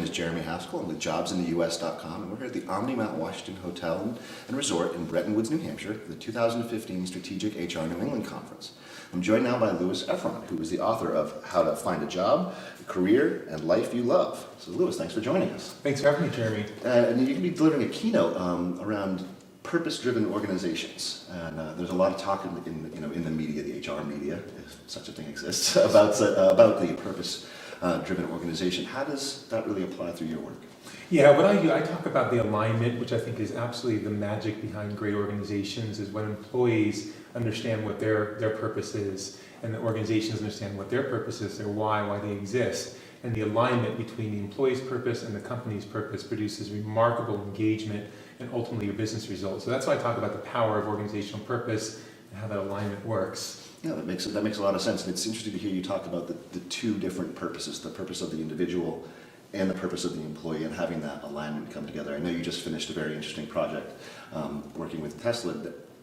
is Jeremy Haskell. I'm with jobsintheus.com, and we're here at the Omni Mount Washington Hotel and Resort in Bretton Woods, New Hampshire, for the 2015 Strategic HR New England Conference. I'm joined now by Louis Efron, who is the author of How to Find a Job, a Career, and Life You Love. So Louis, thanks for joining us. Thanks for having me, Jeremy. And you're going to be delivering a keynote around purpose-driven organizations, and there's a lot of talk in the media, the HR media, if such a thing exists, about the purpose-driven organization. How does that really apply through your work? Yeah, what I do, I talk about the alignment, which I think is absolutely the magic behind great organizations, is when employees understand what their purpose is, and the organizations understand what their purpose is, their why they exist. And the alignment between the employee's purpose and the company's purpose produces remarkable engagement and ultimately your business results. So that's why I talk about the power of organizational purpose and how that alignment works. Yeah, that makes a lot of sense. And it's interesting to hear you talk about the two different purposes, the purpose of the individual and the purpose of the employee, and having that alignment come together. I know you just finished a very interesting project working with Tesla.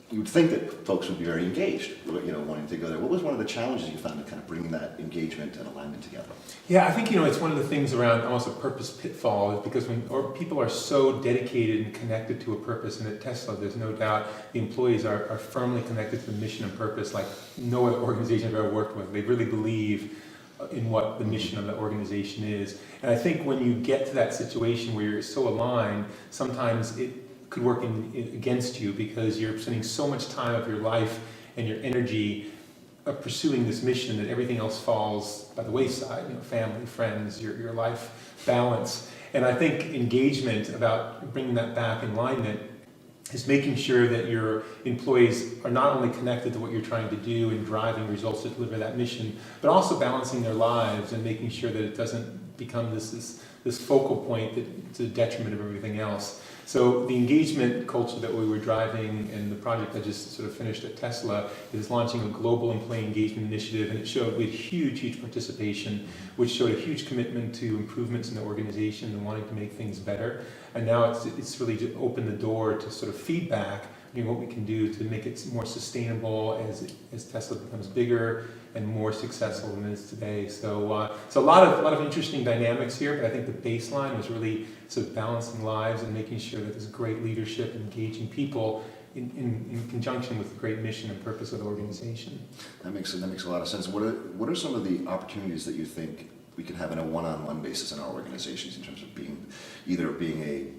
You would think that folks would be very engaged, wanting to go there. What was one of the challenges you found in kind of bringing that engagement and alignment together? Yeah, I think it's one of the things around almost a purpose pitfall, because when people are so dedicated and connected to a purpose, and at Tesla, there's no doubt the employees are firmly connected to the mission and purpose like no other organization I've ever worked with. They really believe in what the mission of the organization is. And I think when you get to that situation where you're so aligned, sometimes it could work against you, because you're spending so much time of your life and your energy pursuing this mission that everything else falls by the wayside, family, friends, your life balance. And I think engagement, about bringing that back in alignment, is making sure that your employees are not only connected to what you're trying to do and driving results to deliver that mission, but also balancing their lives and making sure that it doesn't become this focal point to the detriment of everything else. So the engagement culture that we were driving, and the project I just sort of finished at Tesla, is launching a global employee engagement initiative, and it showed with huge participation, which showed a huge commitment to improvements in the organization and wanting to make things better. And now it's really to open the door to sort of feedback, what we can do to make it more sustainable as Tesla becomes bigger and more successful than it is today. So a lot of interesting dynamics here, but I think the baseline was really sort of balancing lives and making sure that there's great leadership and engaging people in conjunction with the great mission and purpose of the organization. That makes a lot of sense. What are some of the opportunities that you think we can have in a one-on-one basis in our organizations, in terms of being a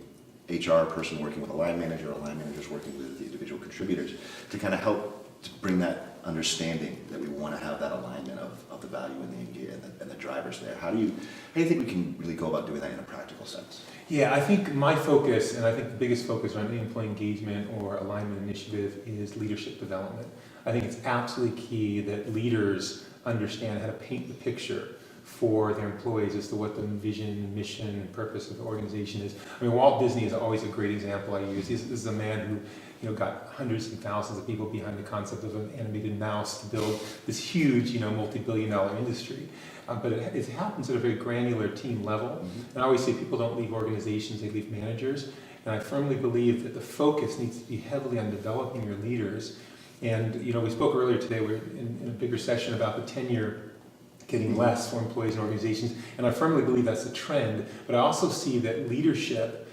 HR person working with a line manager, or line managers working with the individual contributors, to kind of help to bring that understanding that we want to have that alignment of the value and the drivers there? How do you think we can really go about doing that in a practical sense? Yeah, I think my focus, and I think the biggest focus around any employee engagement or alignment initiative, is leadership development. I think it's absolutely key that leaders understand how to paint the picture for their employees as to what the vision, mission, and purpose of the organization is. I mean, Walt Disney is always a great example I use. This is a man who got hundreds and thousands of people behind the concept of an animated mouse to build this huge, multi-billion-dollar industry. But it happens at a very granular team level. Mm-hmm. And I always say people don't leave organizations, they leave managers. And I firmly believe that the focus needs to be heavily on developing your leaders. And we spoke earlier today, we're in a bigger session about the tenure getting less for employees and organizations, and I firmly believe that's a trend. But I also see that leadership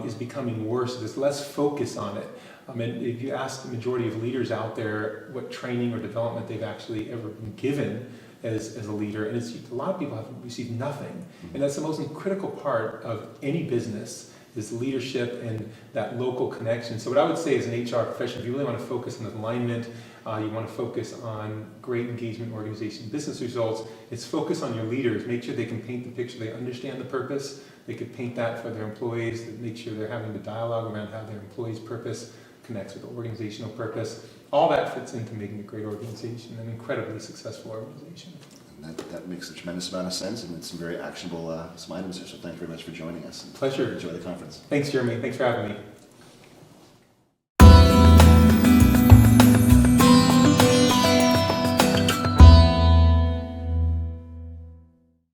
is becoming worse. There's less focus on it. And if you ask the majority of leaders out there what training or development they've actually ever been given as a leader, and a lot of people have received nothing. And that's the most critical part of any business, is leadership and that local connection. So what I would say as an HR professional, if you really want to focus on alignment, you want to focus on great engagement, organization, business results, it's focus on your leaders. Make sure they can paint the picture, they understand the purpose, they could paint that for their employees, make sure they're having the dialogue around how their employees' purpose connects with the organizational purpose. All that fits into making a great organization, an incredibly successful organization. And that makes a tremendous amount of sense, and it's some very actionable some items here. So thank you very much for joining us. Pleasure. Enjoy the conference. Thanks, Jeremy. Thanks for having me.